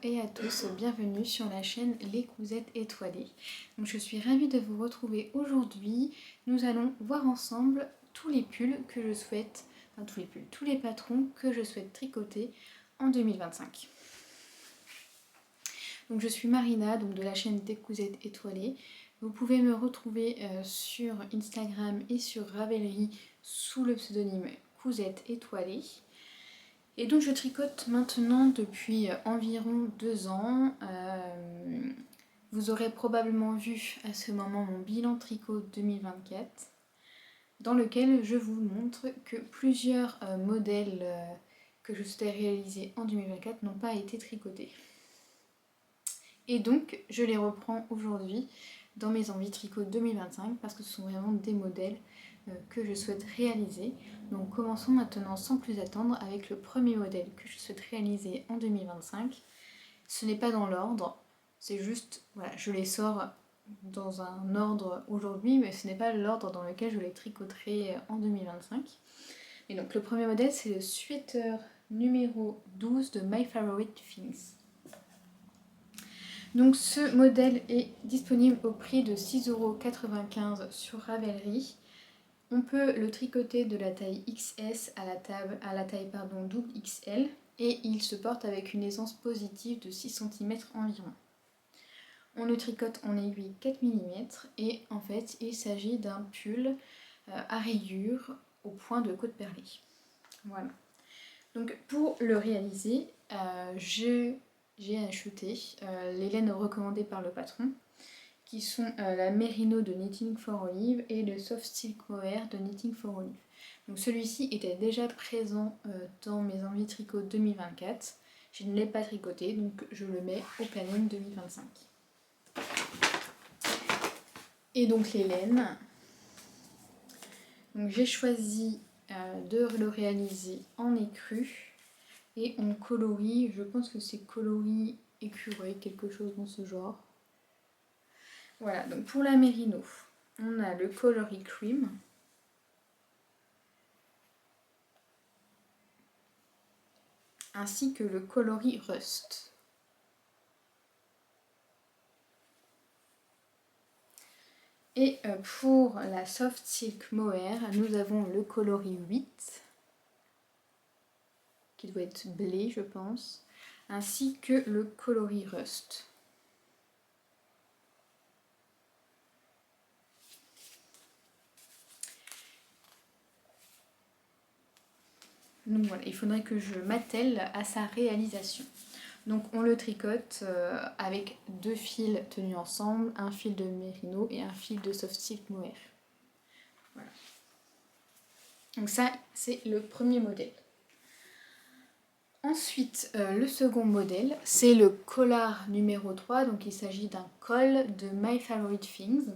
et à tous, bienvenue sur la chaîne Les Cousettes Étoilées. Donc, je suis ravie de vous retrouver aujourd'hui. Nous allons voir ensemble tous les pulls que je souhaite, enfin tous les pulls, tous les patrons que je souhaite tricoter en 2025. Donc je suis Marina, donc de la chaîne des Cousettes Étoilées. Vous pouvez me retrouver sur Instagram et sur Ravelry sous le pseudonyme Cousettes Étoilées. Et donc je tricote maintenant depuis environ 2 ans. Vous aurez probablement vu à ce moment mon bilan tricot 2024, dans lequel je vous montre que plusieurs modèles que je souhaitais réaliser en 2024 n'ont pas été tricotés. Et donc je les reprends aujourd'hui dans mes envies tricot 2025 parce que ce sont vraiment des modèles que je souhaite réaliser. Donc commençons maintenant sans plus attendre avec le premier modèle que je souhaite réaliser en 2025. Ce n'est pas dans l'ordre, c'est juste, voilà, je les sors dans un ordre aujourd'hui, mais ce n'est pas l'ordre dans lequel je les tricoterai en 2025. Et donc le premier modèle, c'est le sweater numéro 12 de My Favorite Things. Donc ce modèle est disponible au prix de 6,95 € sur Ravelry. On peut le tricoter de la taille XS à la taille double XL et il se porte avec une aisance positive de 6 cm environ. On le tricote en aiguille 4 mm et en fait il s'agit d'un pull à rayures au point de côte perlée. Voilà. Donc pour le réaliser, j'ai acheté les laines recommandées par le patron, qui sont la Merino de Knitting for Olive et le Soft Silk Mohair de Knitting for Olive. Donc celui-ci était déjà présent dans mes envies tricot 2024. Je ne l'ai pas tricoté, donc je le mets au planning 2025. Et donc les laines. Donc j'ai choisi de le réaliser en écru et en coloris. Je pense que c'est coloris écureuil, quelque chose dans ce genre. Voilà, donc pour la Merino, on a le coloris cream. Ainsi que le coloris rust. Et pour la Soft Silk Mohair, nous avons le coloris 8, qui doit être blé je pense, ainsi que le coloris rust. Donc voilà, il faudrait que je m'attelle à sa réalisation. Donc on le tricote avec 2 fils tenus ensemble, un fil de Merino et un fil de Soft Silk Mohair. Voilà. Donc ça, c'est le premier modèle. Ensuite, le second modèle, c'est le collar numéro 3. Donc il s'agit d'un col de My Favorite Things.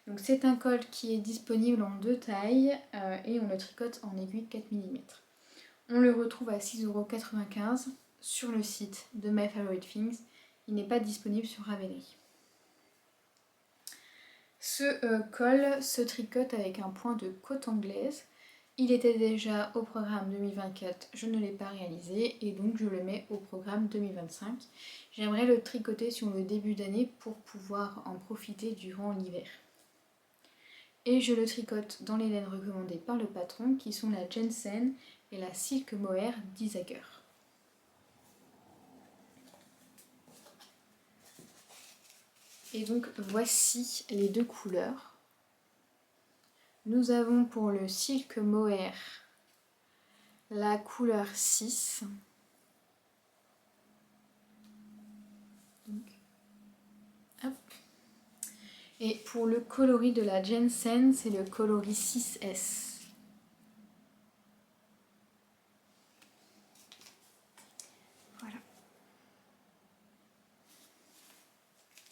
Donc c'est un col qui est disponible en 2 tailles et on le tricote en aiguille 4 mm. On le retrouve à 6,95 € sur le site de My Favorite Things. Il n'est pas disponible sur Ravelry. Ce col se tricote avec un point de côte anglaise. Il était déjà au programme 2024, je ne l'ai pas réalisé et donc je le mets au programme 2025. J'aimerais le tricoter sur le début d'année pour pouvoir en profiter durant l'hiver. Et je le tricote dans les laines recommandées par le patron qui sont la Jensen et la Silk Mohair d'Isager. Et donc voici les 2 couleurs. Nous avons pour le Silk Mohair la couleur 6. Donc, hop. Et pour le coloris de la Jensen, c'est le coloris 6S. Voilà.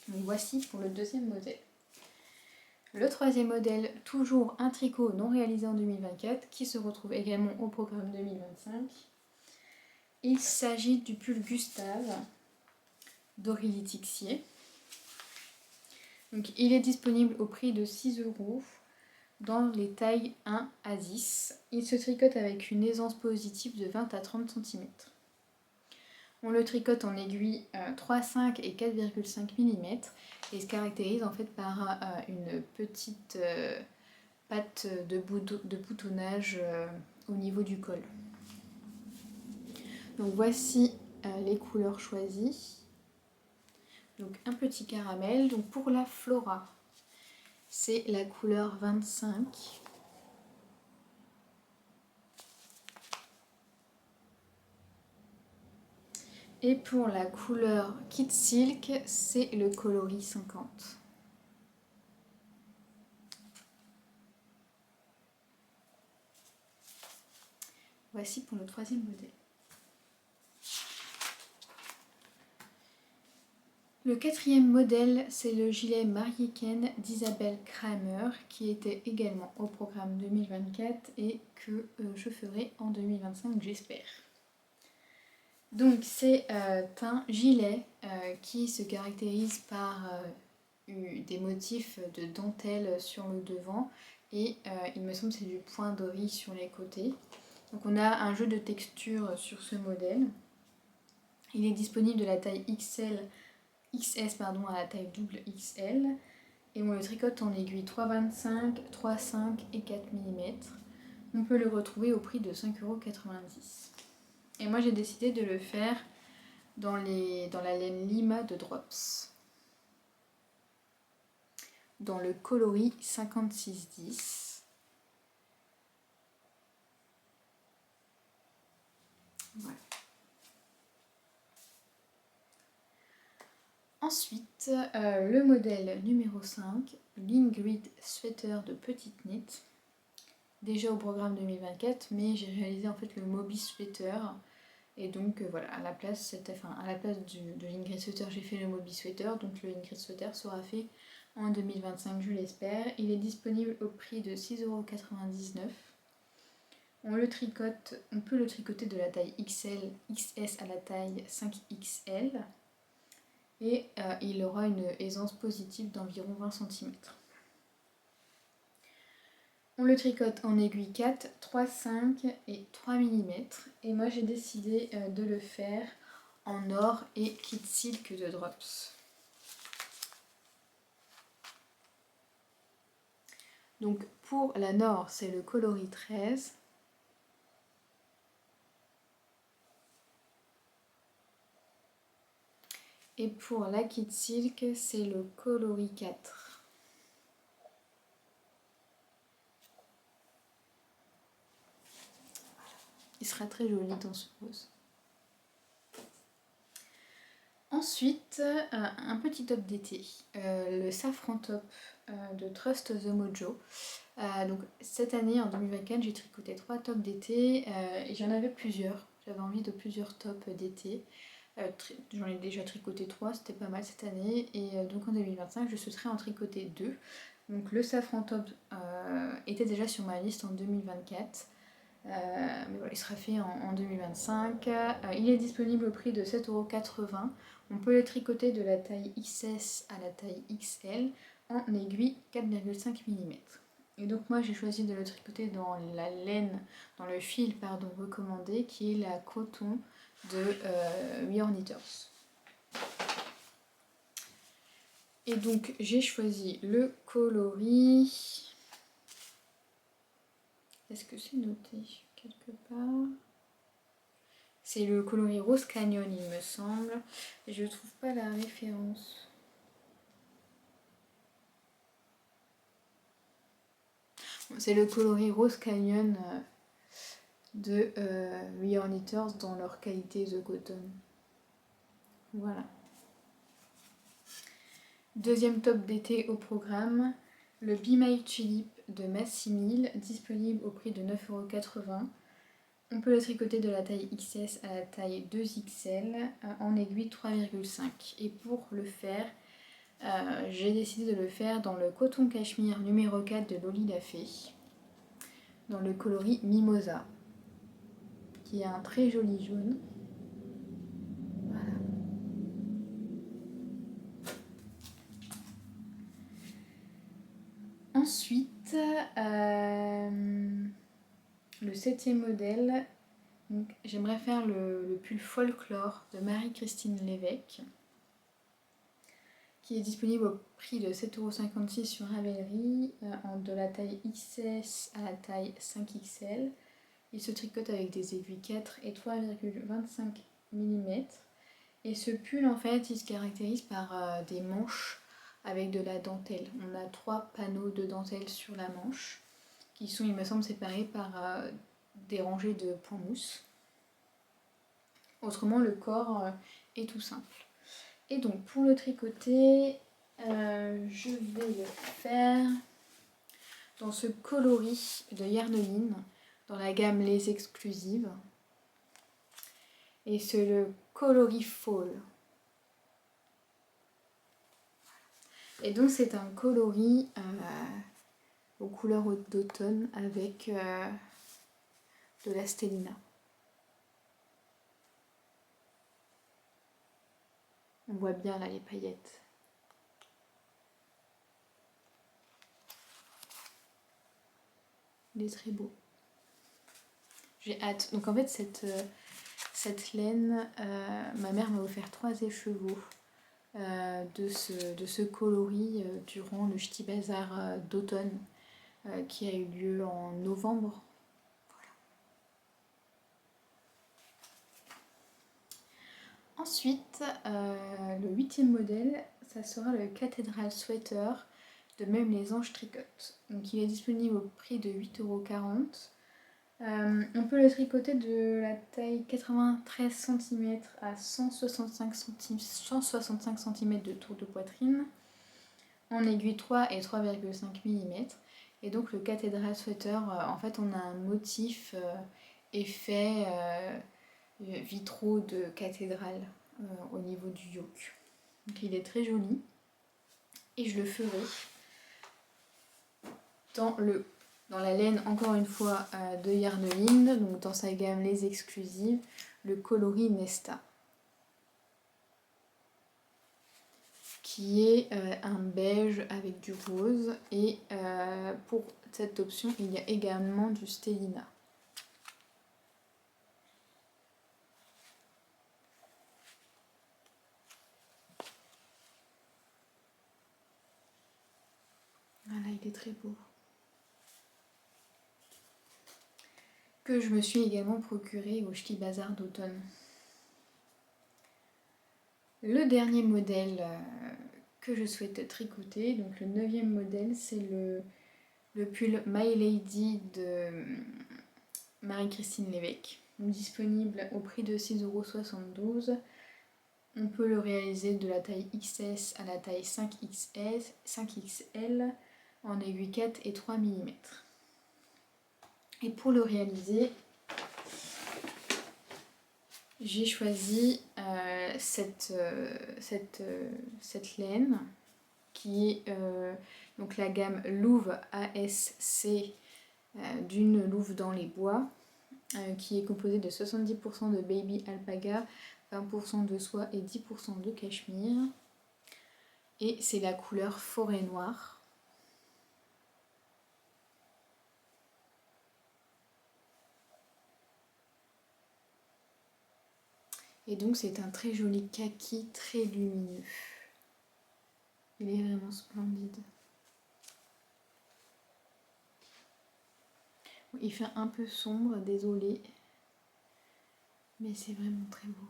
Donc voici pour le deuxième modèle. Le troisième modèle, toujours un tricot non réalisé en 2024, qui se retrouve également au programme 2025. Il s'agit du pull Gustave d'Aurélie Tixier. Donc, il est disponible au prix de 6 € dans les tailles 1 à 10. Il se tricote avec une aisance positive de 20 à 30 cm. On le tricote en aiguille 3,5 et 4,5 mm et se caractérise en fait par une petite patte de boutonnage au niveau du col. Donc voici les couleurs choisies. Donc un petit caramel. Donc pour la Flora, c'est la couleur 25. Et pour la couleur Kid Silk, c'est le coloris 50. Voici pour le troisième modèle. Le quatrième modèle, c'est le gilet Marieken d'Isabelle Kramer qui était également au programme 2024 et que je ferai en 2025, j'espère. Donc c'est un gilet qui se caractérise par des motifs de dentelle sur le devant et il me semble que c'est du point de riz sur les côtés. Donc on a un jeu de texture sur ce modèle. Il est disponible de la taille XS à la taille double XL et on le tricote en aiguille 3,25, 3,5 et 4 mm. On peut le retrouver au prix de 5,90 €. Et moi j'ai décidé de le faire dans la laine Lima de Drops, dans le coloris 5610. Voilà. Ensuite, le modèle numéro 5, l'Ingrid Sweater de Petite Knit. Déjà au programme 2024, mais j'ai réalisé en fait le Moby Sweater. Et donc voilà, à la place de l'Ingrid Sweater, j'ai fait le Moby Sweater. Donc le Ingrid Sweater sera fait en 2025, je l'espère. Il est disponible au prix de 6,99 €. On peut le tricoter de la taille XL, XS à la taille 5XL. Et il aura une aisance positive d'environ 20 cm. On le tricote en aiguille 4, 3, 5 et 3 mm. Et moi j'ai décidé de le faire en or et Kid Silk de Drops. Donc pour la Nord, c'est le coloris 13. Et pour la Kid Silk, c'est le coloris 4. Il sera très joli dans ce rose. Ensuite, un petit top d'été, le Safran Top de Trust the Mojo. Donc cette année, en 2024, j'ai tricoté 3 tops d'été et j'en avais plusieurs. J'avais envie de plusieurs tops d'été. J'en ai déjà tricoté 3, c'était pas mal cette année. Et donc en 2025, je souhaiterais en tricoter 2. Donc le Safran Top était déjà sur ma liste en 2024. Mais voilà, il sera fait en 2025. Il est disponible au prix de 7,80 €. On peut le tricoter de la taille XS à la taille XL en aiguille 4,5 mm. Et donc moi j'ai choisi de le tricoter dans la laine, dans le fil recommandé qui est la coton de We Are Knitters. Et donc j'ai choisi le coloris. Est-ce que c'est noté quelque part? C'est le coloris Rose Canyon, il me semble. Et je ne trouve pas la référence. C'est le coloris Rose Canyon de We Are Knitters dans leur qualité The Cotton. Voilà. Deuxième top d'été au programme, le Be My Tulip de Massimil, disponible au prix de 9,80 €. On peut le tricoter de la taille XS à la taille 2XL en aiguille 3,5. Et pour le faire, j'ai décidé de le faire dans le coton cachemire numéro 4 de Lolita Fée, dans le coloris Mimosa, qui est un très joli jaune. Voilà. Ensuite, le 7e modèle, Donc, j'aimerais faire le pull folklore de Marie-Christine Lévesque, qui est disponible au prix de 7,56 € sur Ravelry, de la taille XS à la taille 5XL. Il se tricote avec des aiguilles 4 et 3,25 mm. Et ce pull, en fait, il se caractérise par des manches avec de la dentelle. On a 3 panneaux de dentelle sur la manche, qui sont, il me semble, séparés par des rangées de points mousse. Autrement, le corps est tout simple. Et donc, pour le tricoter, je vais le faire dans ce coloris de Yarneline, dans la gamme Les Exclusives. Et c'est le coloris Fall. Et donc, c'est un coloris aux couleurs d'automne avec de la stellina. On voit bien là les paillettes. Il est très beau. J'ai hâte. Donc en fait cette laine, ma mère m'a offert 3 écheveaux de ce coloris durant le Ch'ti Bazar d'automne qui a eu lieu en novembre. Ensuite, le 8e modèle, ça sera le Cathedral Sweater de Même les Anges Tricotent. Donc il est disponible au prix de 8,40 €. On peut le tricoter de la taille 93 cm à 165 cm de tour de poitrine, en aiguille 3 et 3,5 mm. Et donc le Cathedral Sweater, en fait on a un motif effet vitraux de cathédrale au niveau du yoke. Donc il est très joli et je le ferai dans la laine encore une fois de Yarneline, donc dans sa gamme Les Exclusives, le coloris Nesta, qui est un beige avec du rose, et pour cette option il y a également du stellina. Voilà, il est très beau. Que je me suis également procuré au Ch'ti Bazar d'automne. Le dernier modèle que je souhaite tricoter, donc le 9e modèle, c'est le pull My Lady de Marie-Christine Lévesque, disponible au prix de 6,72 €. On peut le réaliser de la taille XS à la taille 5XL en aiguille 4 et 3 mm. Et pour le réaliser, j'ai choisi cette laine qui est donc la gamme Louve ASC d'une louve dans les bois, qui est composée de 70% de baby alpaga, 20% de soie et 10% de cachemire. Et c'est la couleur forêt noire. Et donc c'est un très joli kaki, très lumineux. Il est vraiment splendide. Il fait un peu sombre, désolé, mais c'est vraiment très beau.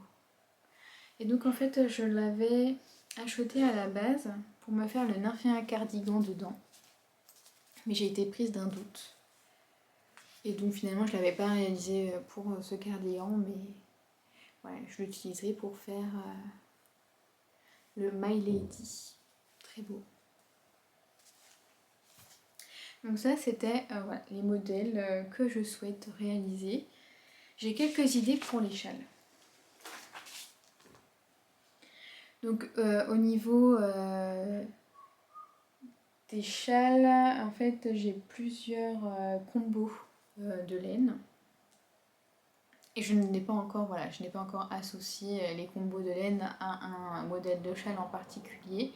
Et donc en fait je l'avais acheté à la base pour me faire le nymphéen cardigan dedans, mais j'ai été prise d'un doute. Et donc finalement je ne l'avais pas réalisé pour ce cardigan, mais ouais, je l'utiliserai pour faire le My Lady. Très beau. Donc ça c'était voilà, les modèles que je souhaite réaliser. J'ai quelques idées pour les châles. Donc au niveau des châles, en fait j'ai plusieurs combos de laine. Et je n'ai pas encore, voilà, je n'ai pas encore associé les combos de laine à un modèle de châle en particulier.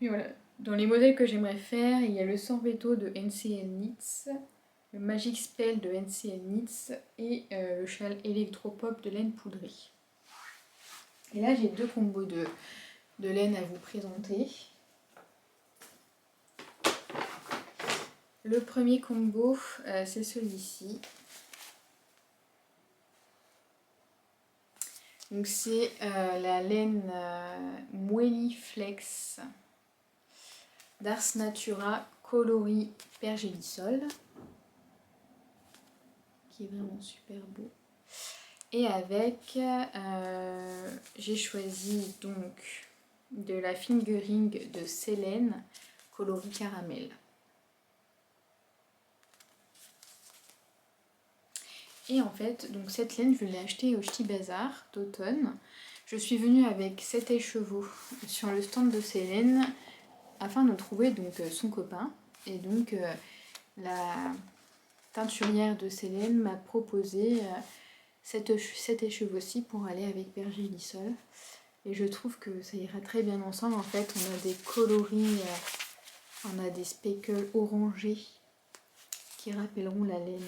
Mais voilà, dans les modèles que j'aimerais faire, il y a le Sorvetto de NCL Knits, le Magic Spell de NCL Knits et le châle Electropop de laine poudrée. Et là j'ai 2 combos de laine à vous présenter. Le premier combo c'est celui-ci. Donc c'est la laine Moelly Flex d'Ars Natura coloris pergélisol, qui est vraiment super beau. Et avec, j'ai choisi donc de la fingering de Célène coloris caramel. Et en fait, donc cette laine, je l'ai achetée au Ch'ti Bazar d'automne. Je suis venue avec 7 écheveaux sur le stand de Célène afin de trouver donc son copain. Et donc la teinturière de Célène m'a proposé cet écheveau-ci pour aller avec pergélisol. Et je trouve que ça ira très bien ensemble. En fait, on a des coloris, on a des speckles orangés qui rappelleront la laine,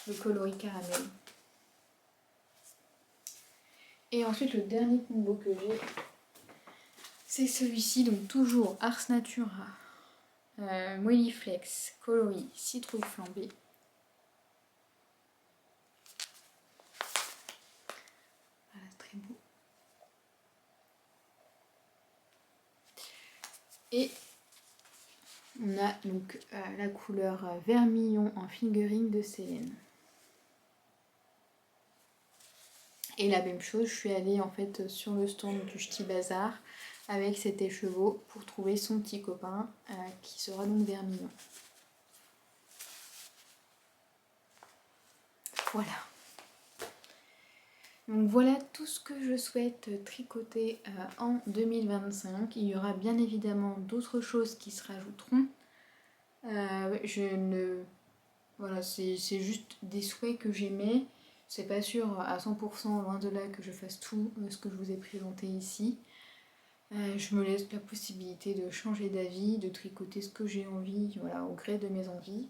le coloris caramel. Et ensuite, le dernier combo que j'ai, c'est celui-ci, donc toujours Ars Natura, Moelly Flex, coloris citrouille flambée. Voilà, très beau. Et on a donc la couleur vermillon en fingering de Célène. Et la même chose, je suis allée en fait sur le stand du Ch'ti Bazar avec cet écheveau pour trouver son petit copain qui sera donc vermillon. Voilà. Donc voilà tout ce que je souhaite tricoter en 2025. Il y aura bien évidemment d'autres choses qui se rajouteront. Voilà, c'est juste des souhaits que j'aimais. C'est pas sûr à 100%, loin de là, que je fasse tout ce que je vous ai présenté ici. Je me laisse la possibilité de changer d'avis, de tricoter ce que j'ai envie, voilà, au gré de mes envies.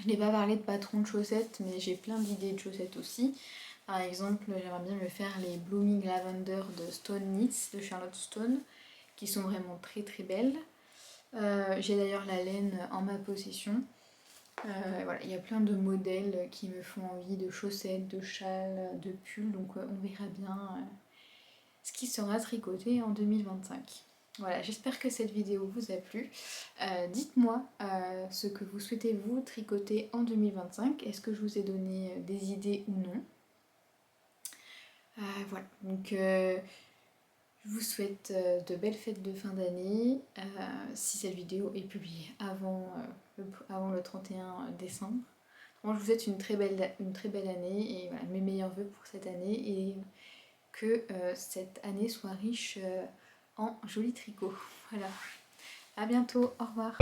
Je n'ai pas parlé de patron de chaussettes, mais j'ai plein d'idées de chaussettes aussi. Par exemple, j'aimerais bien me faire les Blooming Lavender de Stone Knits, de Charlotte Stone, qui sont vraiment très très belles. J'ai d'ailleurs la laine en ma possession. Voilà, il y a plein de modèles qui me font envie, de chaussettes, de châles, de pulls, donc on verra bien ce qui sera tricoté en 2025. Voilà, j'espère que cette vidéo vous a plu. Dites-moi ce que vous souhaitez vous tricoter en 2025. Est-ce que je vous ai donné des idées ou non? Voilà, donc je vous souhaite de belles fêtes de fin d'année. Si cette vidéo est publiée avant le 31 décembre. Moi, je vous souhaite une très belle année et voilà, mes meilleurs vœux pour cette année et que cette année soit riche en jolis tricots. Voilà. À bientôt, au revoir.